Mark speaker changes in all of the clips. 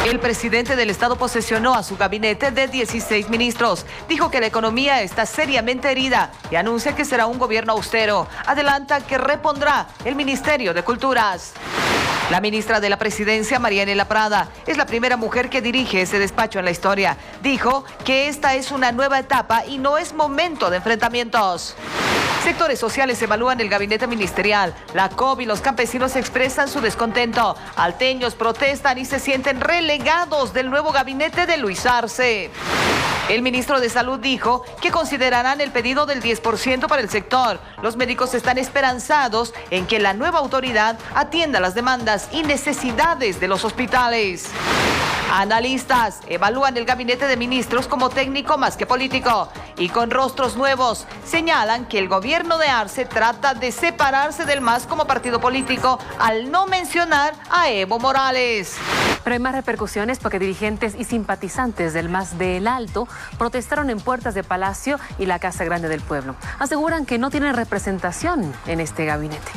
Speaker 1: El presidente del Estado posesionó a su gabinete de 16 ministros. Dijo que la economía está seriamente herida y anuncia que será un gobierno austero. Adelanta que repondrá el Ministerio de Culturas. La ministra de la Presidencia, Marianela Prada, es la primera mujer que dirige ese despacho en la historia. Dijo que esta es una nueva etapa y no es momento de enfrentamientos. Sectores sociales evalúan el gabinete ministerial. La COP y los campesinos expresan su descontento. Alteños protestan y se sienten relegados del nuevo gabinete de Luis Arce. El ministro de Salud dijo que considerarán el pedido del 10% para el sector. Los médicos están esperanzados en que la nueva autoridad atienda las demandas y necesidades de los hospitales. Analistas evalúan el gabinete de ministros como técnico más que político y con rostros nuevos señalan que el gobierno de Arce trata de separarse del MAS como partido político al no mencionar a Evo Morales.
Speaker 2: Pero hay más repercusiones porque dirigentes y simpatizantes del MAS de El Alto protestaron en puertas de Palacio y la Casa Grande del Pueblo. Aseguran que no tienen representación en este gabinete.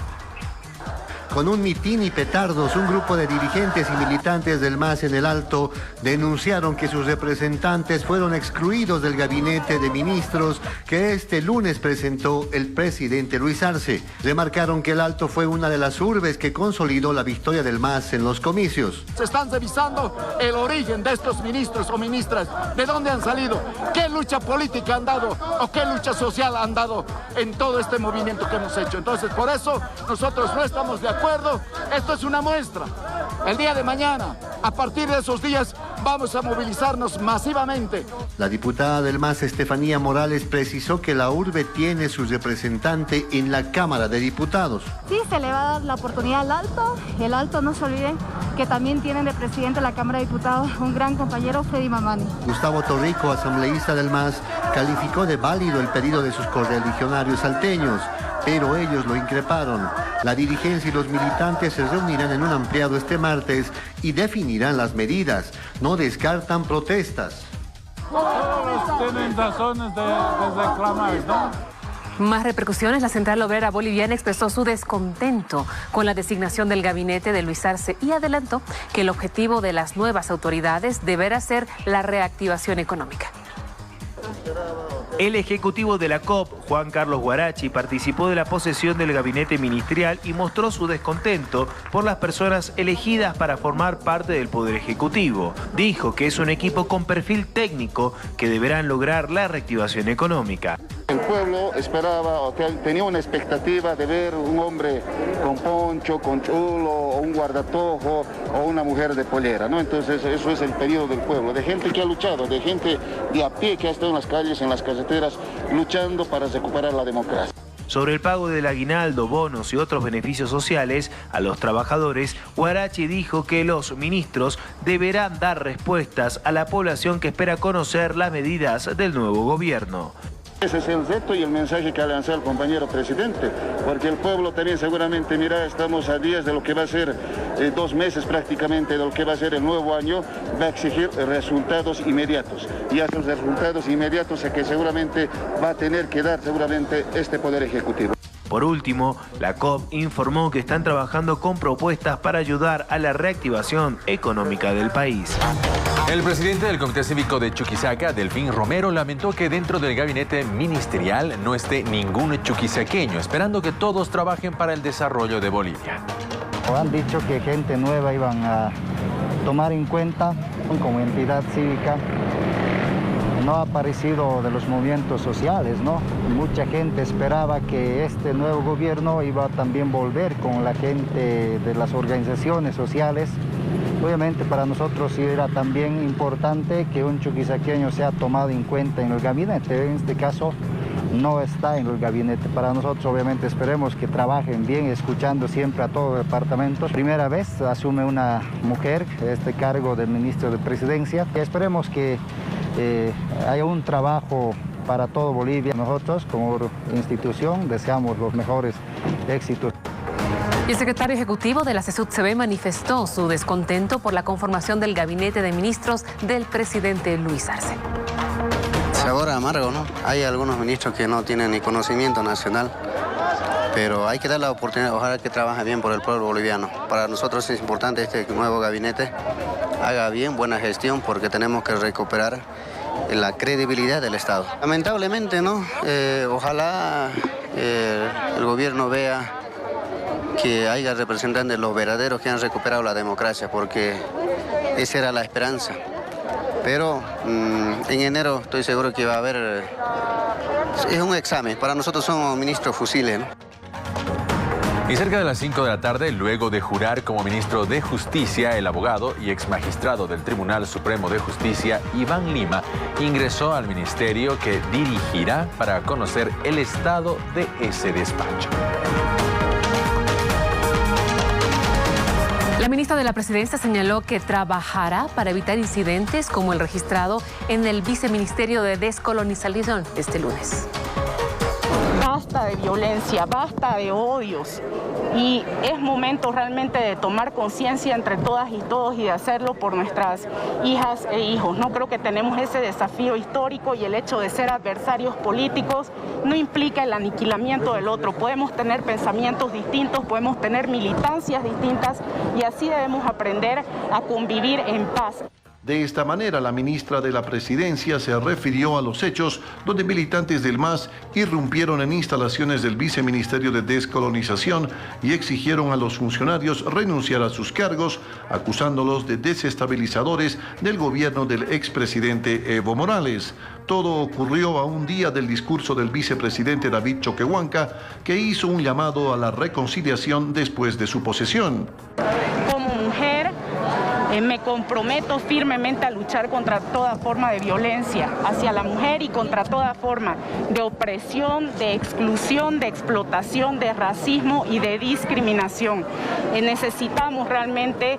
Speaker 3: Con un mitin y petardos, un grupo de dirigentes y militantes del MAS en El Alto denunciaron que sus representantes fueron excluidos del gabinete de ministros que este lunes presentó el presidente Luis Arce. Remarcaron que El Alto fue una de las urbes que consolidó la victoria del MAS en los comicios.
Speaker 4: Se están revisando el origen de estos ministros o ministras, de dónde han salido, qué lucha política han dado o qué lucha social han dado en todo este movimiento que hemos hecho. Entonces, por eso nosotros no estamos de acuerdo. Esto es una muestra. El día de mañana, a partir de esos días, vamos a movilizarnos masivamente.
Speaker 3: La diputada del MAS, Estefanía Morales, precisó que la urbe tiene su representante en la Cámara de Diputados.
Speaker 5: Sí, se le va a dar la oportunidad al Alto. El Alto, no se olviden que también tienen de presidente de la Cámara de Diputados un gran compañero, Freddy Mamani.
Speaker 3: Gustavo Torrico, asambleísta del MAS, calificó de válido el pedido de sus correligionarios salteños, pero ellos lo increparon. La dirigencia y los militantes se reunirán en un ampliado este martes y definirán las medidas. No descartan protestas.
Speaker 6: Todos tienen razones de reclamar, ¿no?
Speaker 2: Más repercusiones. La Central Obrera Boliviana expresó su descontento con la designación del gabinete de Luis Arce y adelantó que el objetivo de las nuevas autoridades deberá ser la reactivación económica.
Speaker 7: El ejecutivo de la COP, Juan Carlos Guarachi, participó de la posesión del gabinete ministerial y mostró su descontento por las personas elegidas para formar parte del Poder Ejecutivo. Dijo que es un equipo con perfil técnico que deberán lograr la reactivación económica.
Speaker 8: El pueblo esperaba o tenía una expectativa de ver un hombre con poncho, con chulo, o un guardatojo o una mujer de pollera, ¿no? Entonces eso es el pedido del pueblo, de gente que ha luchado, de gente de a pie que ha estado en las calles, en las carreteras, luchando para recuperar la democracia.
Speaker 7: Sobre el pago del aguinaldo, bonos y otros beneficios sociales a los trabajadores, Guarachi dijo que los ministros deberán dar respuestas a la población que espera conocer las medidas del nuevo gobierno.
Speaker 8: Ese es el reto y el mensaje que ha lanzado el compañero presidente, porque el pueblo también seguramente, mira, estamos a días de lo que va a ser 2 meses prácticamente, de lo que va a ser el nuevo año, va a exigir resultados inmediatos. Y a esos resultados inmediatos es que seguramente va a tener que dar seguramente este Poder Ejecutivo.
Speaker 7: Por último, la COP informó que están trabajando con propuestas para ayudar a la reactivación económica del país.
Speaker 9: El presidente del Comité Cívico de Chuquisaca, Delfín Romero, lamentó que dentro del gabinete ministerial no esté ningún chuquisaqueño, esperando que todos trabajen para el desarrollo de Bolivia.
Speaker 10: Han dicho que gente nueva iban a tomar en cuenta como entidad cívica. No ha aparecido de los movimientos sociales, ¿no? Mucha gente esperaba que este nuevo gobierno iba a también volver con la gente de las organizaciones sociales. Obviamente para nosotros sí era también importante que un chuquisaqueño sea tomado en cuenta en el gabinete. En este caso no está en el gabinete. Para nosotros obviamente esperemos que trabajen bien, escuchando siempre a todos los departamentos. Primera vez asume una mujer este cargo del ministro de Presidencia. Y esperemos que haya un trabajo para todo Bolivia. Nosotros como institución deseamos los mejores éxitos.
Speaker 2: Y el secretario ejecutivo de la CESUD-CB manifestó su descontento por la conformación del gabinete de ministros del presidente Luis Arce.
Speaker 11: Sabor amargo, ¿no? Hay algunos ministros que no tienen ni conocimiento nacional, pero hay que dar la oportunidad, ojalá que trabaje bien por el pueblo boliviano. Para nosotros es importante este nuevo gabinete, haga bien, buena gestión, porque tenemos que recuperar la credibilidad del Estado. Lamentablemente, ¿no? Ojalá el gobierno vea que haya representantes los verdaderos que han recuperado la democracia, porque esa era la esperanza. Pero en enero estoy seguro que va a haber... Es un examen, para nosotros somos ministros fusiles, ¿no?
Speaker 9: Y cerca de las 5 de la tarde, luego de jurar como ministro de Justicia, el abogado y exmagistrado del Tribunal Supremo de Justicia, Iván Lima, ingresó al ministerio que dirigirá para conocer el estado de ese despacho.
Speaker 2: La ministra de la Presidencia señaló que trabajará para evitar incidentes como el registrado en el Viceministerio de Descolonización este lunes.
Speaker 12: Basta de violencia, basta de odios, y es momento realmente de tomar conciencia entre todas y todos y de hacerlo por nuestras hijas e hijos. No creo que tenemos ese desafío histórico, y el hecho de ser adversarios políticos no implica el aniquilamiento del otro. Podemos tener pensamientos distintos, podemos tener militancias distintas, y así debemos aprender a convivir en paz.
Speaker 13: De esta manera, la ministra de la Presidencia se refirió a los hechos donde militantes del MAS irrumpieron en instalaciones del Viceministerio de Descolonización y exigieron a los funcionarios renunciar a sus cargos, acusándolos de desestabilizadores del gobierno del expresidente Evo Morales. Todo ocurrió a un día del discurso del vicepresidente David Choquehuanca, que hizo un llamado a la reconciliación después de su posesión.
Speaker 12: Como mujer, me comprometo firmemente a luchar contra toda forma de violencia hacia la mujer y contra toda forma de opresión, de exclusión, de explotación, de racismo y de discriminación. Necesitamos realmente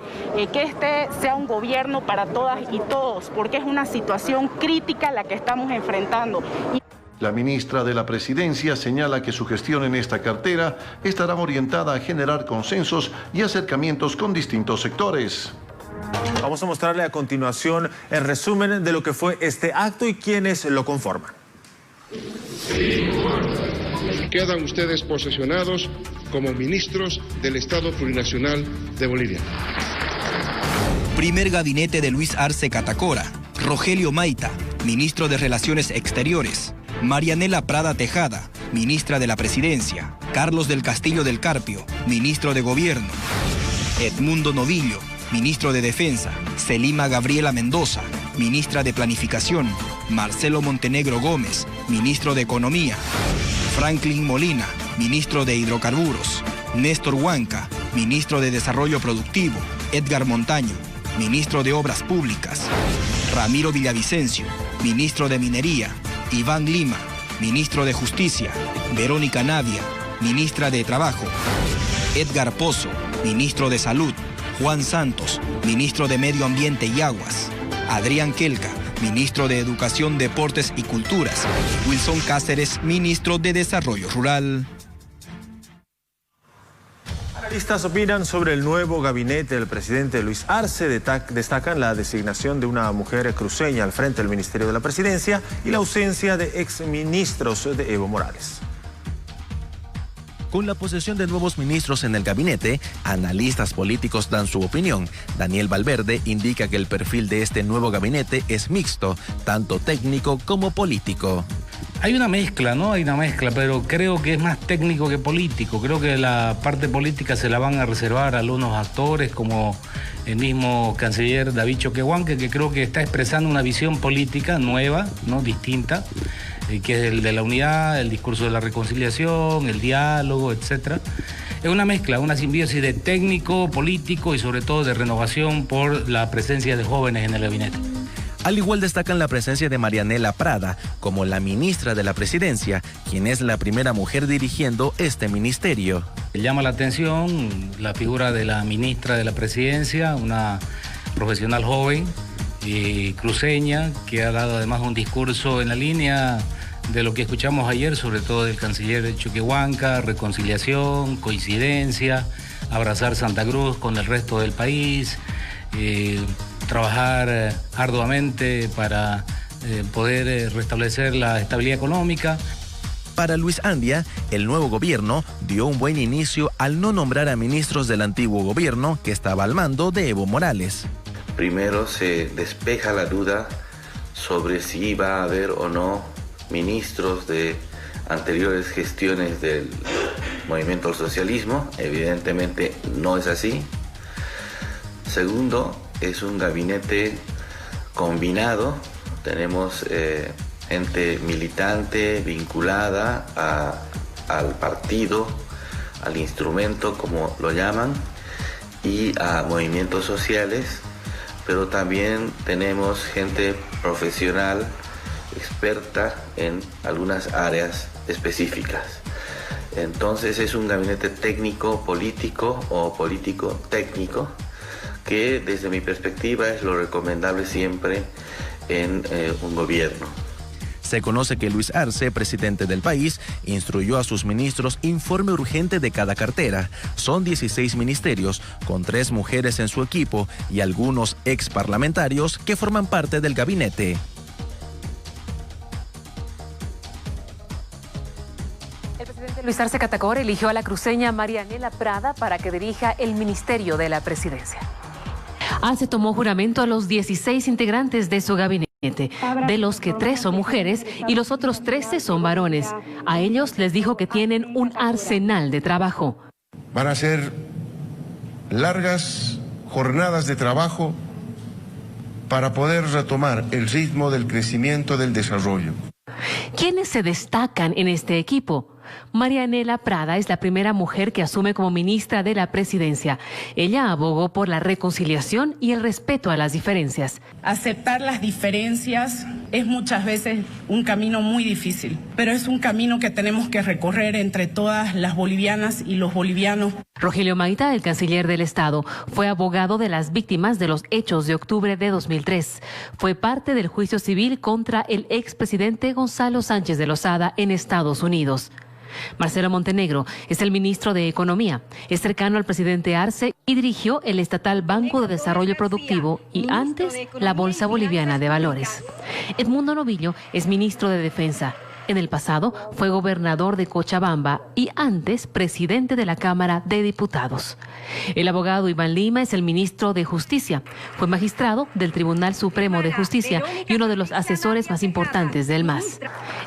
Speaker 12: que este sea un gobierno para todas y todos, porque es una situación crítica la que estamos enfrentando.
Speaker 13: La ministra de la Presidencia señala que su gestión en esta cartera estará orientada a generar consensos y acercamientos con distintos sectores.
Speaker 14: Vamos a mostrarle a continuación el resumen de lo que fue este acto y quienes lo conforman.
Speaker 15: Quedan ustedes posesionados como ministros del Estado Plurinacional de Bolivia.
Speaker 16: Primer gabinete de Luis Arce Catacora. Rogelio Maita, ministro de Relaciones Exteriores. Marianela Prada Tejada, ministra de la Presidencia. Carlos del Castillo del Carpio, ministro de Gobierno. Edmundo Novillo, ministro de Defensa. Selima Gabriela Mendoza, ministra de Planificación. Marcelo Montenegro Gómez, ministro de Economía. Franklin Molina, ministro de Hidrocarburos. Néstor Huanca, ministro de Desarrollo Productivo. Edgar Montaño, ministro de Obras Públicas. Ramiro Villavicencio, ministro de Minería. Iván Lima, ministro de Justicia. Verónica Navia, ministra de Trabajo. Edgar Pozo, ministro de Salud. Juan Santos, ministro de Medio Ambiente y Aguas. Adrián Quelca, ministro de Educación, Deportes y Culturas. Wilson Cáceres, ministro de Desarrollo Rural.
Speaker 14: Analistas opinan sobre el nuevo gabinete del presidente Luis Arce. Destacan la designación de una mujer cruceña al frente del Ministerio de la Presidencia y la ausencia de exministros de Evo Morales.
Speaker 17: Con la posesión de nuevos ministros en el gabinete, analistas políticos dan su opinión. Daniel Valverde indica que el perfil de este nuevo gabinete es mixto, tanto técnico como político.
Speaker 18: Hay una mezcla, ¿no? Hay una mezcla, pero creo que es más técnico que político. Creo que la parte política se la van a reservar a algunos actores, como el mismo canciller David Choquehuanca, que creo que está expresando una visión política nueva, ¿no? Distinta, que es el de la unidad, el discurso de la reconciliación, el diálogo, etc. Es una mezcla, una simbiosis de técnico, político y sobre todo de renovación por la presencia de jóvenes en el gabinete.
Speaker 17: Al igual destacan la presencia de Marianela Prada como la ministra de la Presidencia, quien es la primera mujer dirigiendo este ministerio.
Speaker 18: Llama la atención la figura de la ministra de la Presidencia, una profesional joven y cruceña, que ha dado además un discurso en la línea de lo que escuchamos ayer, sobre todo del canciller Choquehuanca: reconciliación, coincidencia, abrazar Santa Cruz con el resto del país, trabajar arduamente para poder restablecer la estabilidad económica.
Speaker 17: Para Luis Andia, el nuevo gobierno dio un buen inicio al no nombrar a ministros del antiguo gobierno que estaba al mando de Evo Morales.
Speaker 19: primero se despeja la duda sobre si va a haber o no ministros de anteriores gestiones del movimiento al socialismo. Evidentemente no es así. Segundo, es un gabinete combinado. Tenemos gente militante vinculada al partido, al instrumento, como lo llaman, y a movimientos sociales, pero también tenemos gente profesional, experta en algunas áreas específicas. Entonces es un gabinete técnico-político o político-técnico, que desde mi perspectiva es lo recomendable siempre en un gobierno.
Speaker 17: Se conoce que Luis Arce, presidente del país, instruyó a sus ministros informe urgente de cada cartera. Son 16 ministerios, con 3 mujeres en su equipo y algunos exparlamentarios que forman parte del gabinete.
Speaker 2: El presidente Luis Arce Catacora eligió a la cruceña Marianela Prada para que dirija el Ministerio de la Presidencia. Arce tomó juramento a los 16 integrantes de su gabinete, de los que 3 son mujeres y los otros 13 son varones. A ellos les dijo que tienen un arsenal de trabajo.
Speaker 15: Van a ser largas jornadas de trabajo para poder retomar el ritmo del crecimiento del desarrollo.
Speaker 2: ¿Quiénes se destacan en este equipo? Marianela Prada es la primera mujer que asume como ministra de la Presidencia. Ella abogó por la reconciliación y el respeto a las diferencias.
Speaker 12: Aceptar las diferencias es muchas veces un camino muy difícil, pero es un camino que tenemos que recorrer entre todas las bolivianas y los bolivianos.
Speaker 2: Rogelio Maita, el canciller del Estado, fue abogado de las víctimas de los hechos de octubre de 2003. Fue parte del juicio civil contra el expresidente Gonzalo Sánchez de Lozada en Estados Unidos. Marcelo Montenegro es el ministro de Economía, es cercano al presidente Arce y dirigió el estatal Banco de Desarrollo Productivo y antes la Bolsa Boliviana de Valores. Edmundo Novillo es ministro de Defensa. En el pasado fue gobernador de Cochabamba y antes presidente de la Cámara de Diputados. El abogado Iván Lima es el ministro de Justicia. Fue magistrado del Tribunal Supremo de Justicia y uno de los asesores más importantes del MAS.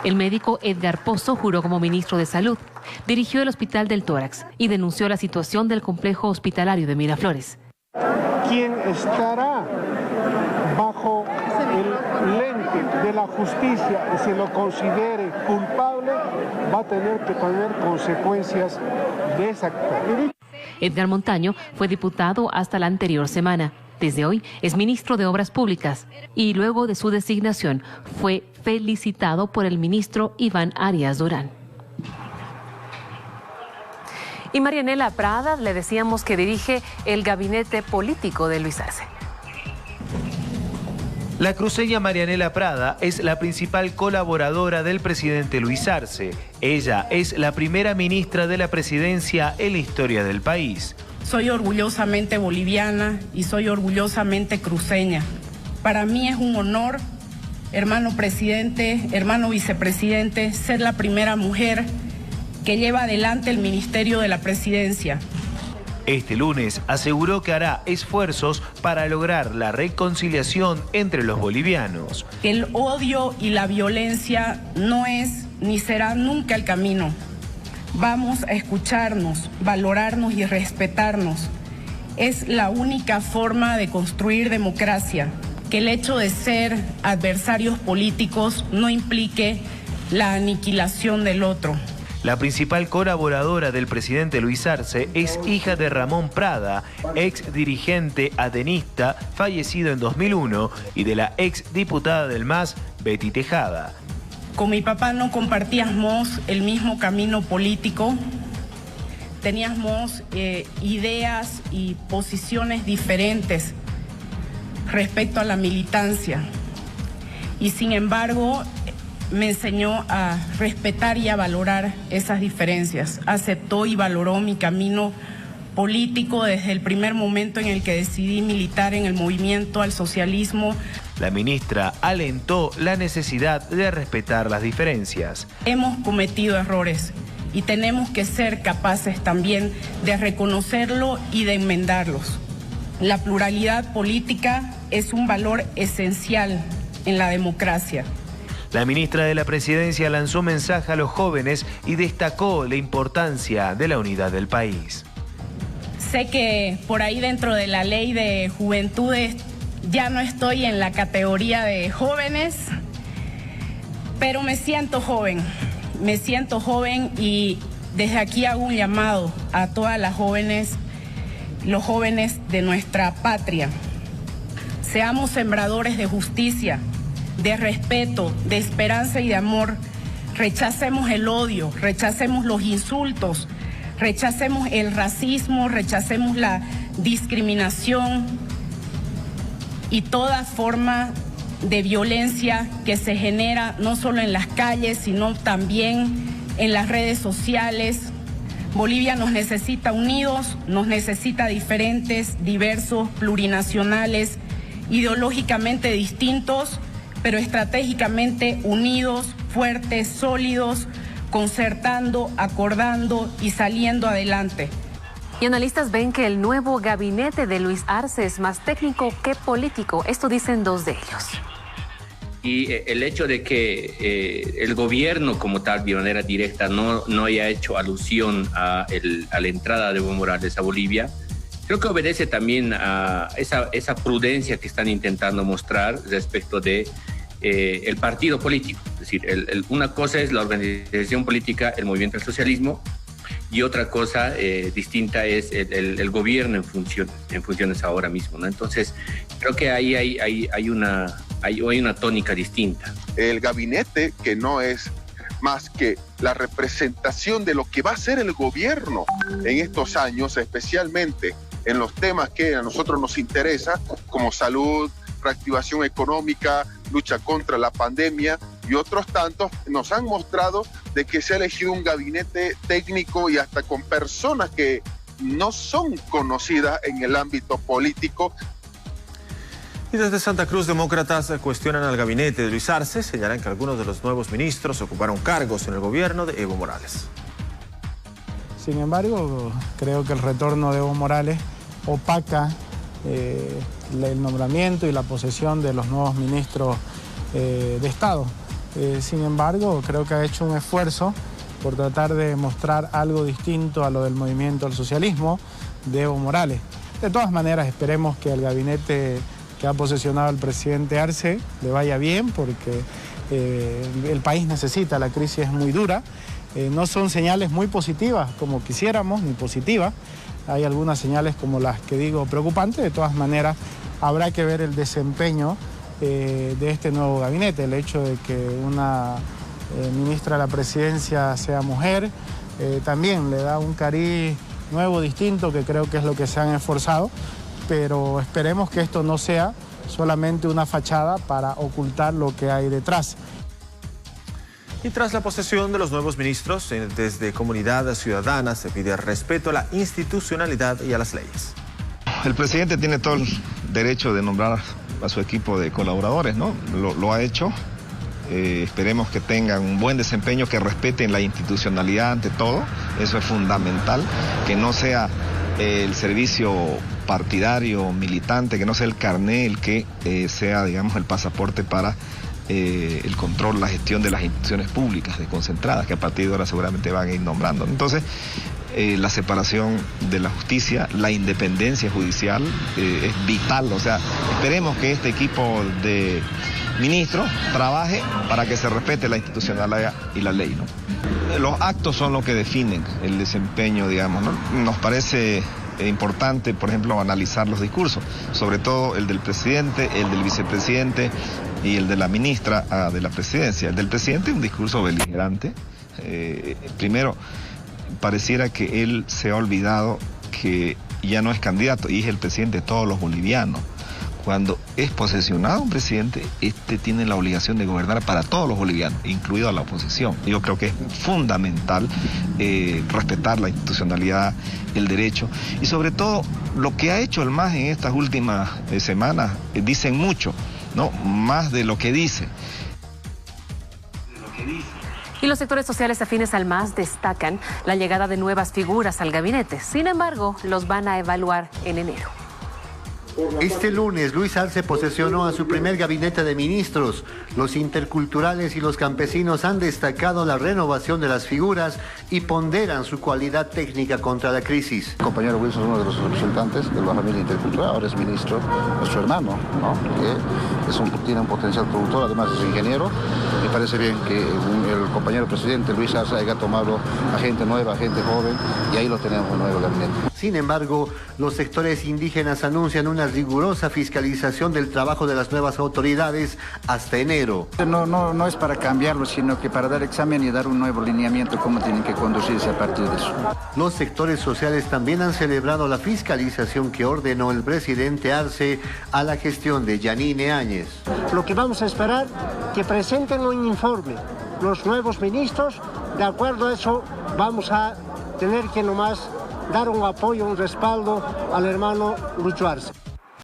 Speaker 2: El médico Edgar Pozo juró como ministro de Salud. Dirigió el Hospital del Tórax y denunció la situación del complejo hospitalario de Miraflores.
Speaker 20: Quien estará bajo el lente de la justicia y se lo considere culpable va a tener que tener consecuencias de esa actividad.
Speaker 2: Edgar Montaño fue diputado hasta la anterior semana. Desde hoy es ministro de Obras Públicas y luego de su designación fue felicitado por el ministro Iván Arias Durán. Y Marianela Prada, le decíamos que dirige el gabinete político de Luis Arce.
Speaker 7: La cruceña Marianela Prada es la principal colaboradora del presidente Luis Arce. Ella es la primera ministra de la presidencia en la historia del país.
Speaker 12: Soy orgullosamente boliviana y soy orgullosamente cruceña. Para mí es un honor, hermano presidente, hermano vicepresidente, ser la primera mujer que lleva adelante el Ministerio de la Presidencia.
Speaker 7: Este lunes aseguró que hará esfuerzos para lograr la reconciliación entre los bolivianos.
Speaker 12: El odio y la violencia no es ni será nunca el camino. Vamos a escucharnos, valorarnos y respetarnos. Es la única forma de construir democracia. Que el hecho de ser adversarios políticos no implique la aniquilación del otro.
Speaker 7: La principal colaboradora del presidente Luis Arce es hija de Ramón Prada, ex dirigente atenista fallecido en 2001, y de la ex diputada del MAS, Betty Tejada.
Speaker 12: Con mi papá no compartíamos el mismo camino político, teníamos ideas y posiciones diferentes respecto a la militancia y sin embargo me enseñó a respetar y a valorar esas diferencias. Aceptó y valoró mi camino político desde el primer momento en el que decidí militar en el movimiento al socialismo.
Speaker 7: La ministra alentó la necesidad de respetar las diferencias.
Speaker 12: Hemos cometido errores y tenemos que ser capaces también de reconocerlo y de enmendarlos. La pluralidad política es un valor esencial en la democracia.
Speaker 7: La ministra de la Presidencia lanzó mensaje a los jóvenes y destacó la importancia de la unidad del país.
Speaker 12: Sé que por ahí dentro de la ley de juventudes ya no estoy en la categoría de jóvenes, pero me siento joven y desde aquí hago un llamado a todas las jóvenes, los jóvenes de nuestra patria. Seamos sembradores de justicia, de respeto, de esperanza y de amor. Rechacemos el odio, rechacemos los insultos, rechacemos el racismo, rechacemos la discriminación y toda forma de violencia que se genera no solo en las calles, sino también en las redes sociales. Bolivia nos necesita unidos, nos necesita diferentes, diversos, plurinacionales, ideológicamente distintos, pero estratégicamente unidos, fuertes, sólidos, concertando, acordando y saliendo adelante.
Speaker 2: Y analistas ven que el nuevo gabinete de Luis Arce es más técnico que político. Esto dicen dos de ellos.
Speaker 21: Y el hecho de que el gobierno como tal, de manera directa, no haya hecho alusión a la entrada de Evo Morales a Bolivia, creo que obedece también a esa prudencia que están intentando mostrar respecto de el partido político. Es decir, una cosa es la organización política, el movimiento del socialismo, y otra cosa distinta es el gobierno en funciones ahora mismo, ¿no? Entonces, creo que ahí hay una tónica distinta.
Speaker 22: El gabinete, que no es más que la representación de lo que va a ser el gobierno en estos años, especialmente en los temas que a nosotros nos interesa, como salud, reactivación económica, lucha contra la pandemia y otros tantos, nos han mostrado de que se ha elegido un gabinete técnico y hasta con personas que no son conocidas en el ámbito político.
Speaker 14: Y desde Santa Cruz, demócratas cuestionan al gabinete de Luis Arce, señalan que algunos de los nuevos ministros ocuparon cargos en el gobierno de Evo Morales.
Speaker 20: Sin embargo, creo que el retorno de Evo Morales opaca el nombramiento y la posesión de los nuevos ministros de Estado. Sin embargo, creo que ha hecho un esfuerzo por tratar de mostrar algo distinto a lo del movimiento al socialismo de Evo Morales. De todas maneras, esperemos que el gabinete que ha posesionado el presidente Arce le vaya bien, porque el país necesita, la crisis es muy dura. No son señales muy positivas como quisiéramos, ni positivas. Hay algunas señales, como las que digo, preocupantes. De todas maneras, habrá que ver el desempeño de este nuevo gabinete. El hecho de que una ministra de la Presidencia sea mujer también le da un cariz nuevo, distinto, que creo que es lo que se han esforzado. Pero esperemos que esto no sea solamente una fachada para ocultar lo que hay detrás.
Speaker 14: Y tras la posesión de los nuevos ministros, desde Comunidad Ciudadana se pide respeto a la institucionalidad y a las leyes.
Speaker 23: El presidente tiene todo el derecho de nombrar a su equipo de colaboradores, ¿no? Lo ha hecho. Esperemos que tengan un buen desempeño, que respeten la institucionalidad ante todo. Eso es fundamental, que no sea el servicio partidario, militante, que no sea el carné el que sea, digamos, el pasaporte para el control, la gestión de las instituciones públicas desconcentradas, que a partir de ahora seguramente van a ir nombrando. Entonces, la separación de la justicia, la independencia judicial es vital. O sea, esperemos que este equipo de ministros trabaje para que se respete la institucionalidad y la ley, ¿no? Los actos son lo que definen el desempeño, digamos, ¿no? Nos parece importante, por ejemplo, analizar los discursos, sobre todo el del presidente, el del vicepresidente y el de la ministra de la presidencia. El del presidente, un discurso beligerante. Primero, pareciera que él se ha olvidado que ya no es candidato y es el presidente de todos los bolivianos. Cuando es posesionado un presidente, tiene la obligación de gobernar para todos los bolivianos, incluido a la oposición. Yo creo que es fundamental respetar la institucionalidad, el derecho, y sobre todo lo que ha hecho el MAS en estas últimas semanas, dicen mucho, ¿no? Más de lo que dice.
Speaker 2: Y los sectores sociales afines al MAS destacan la llegada de nuevas figuras al gabinete. Sin embargo, los van a evaluar en enero.
Speaker 3: Este lunes, Luis Arce posesionó a su primer gabinete de ministros. Los interculturales y los campesinos han destacado la renovación de las figuras y ponderan su cualidad técnica contra la crisis.
Speaker 1: El compañero Wilson es uno de los representantes de la familia intercultural, ahora es ministro, nuestro hermano, ¿no? Que tiene un potencial productor, además es ingeniero. Me parece bien que el compañero presidente Luis Arce haya tomado a gente nueva, a gente joven, y ahí lo tenemos en el nuevo gabinete.
Speaker 3: Sin embargo, los sectores indígenas anuncian una rigurosa fiscalización del trabajo de las nuevas autoridades hasta enero.
Speaker 4: No es para cambiarlo, sino que para dar examen y dar un nuevo lineamiento cómo tienen que conducirse a partir de eso.
Speaker 3: Los sectores sociales también han celebrado la fiscalización que ordenó el presidente Arce a la gestión de Yanine Áñez.
Speaker 20: Lo que vamos a esperar, que presenten un informe los nuevos ministros. De acuerdo a eso, vamos a tener que nomás dar un apoyo, un respaldo al hermano Lucho Arce.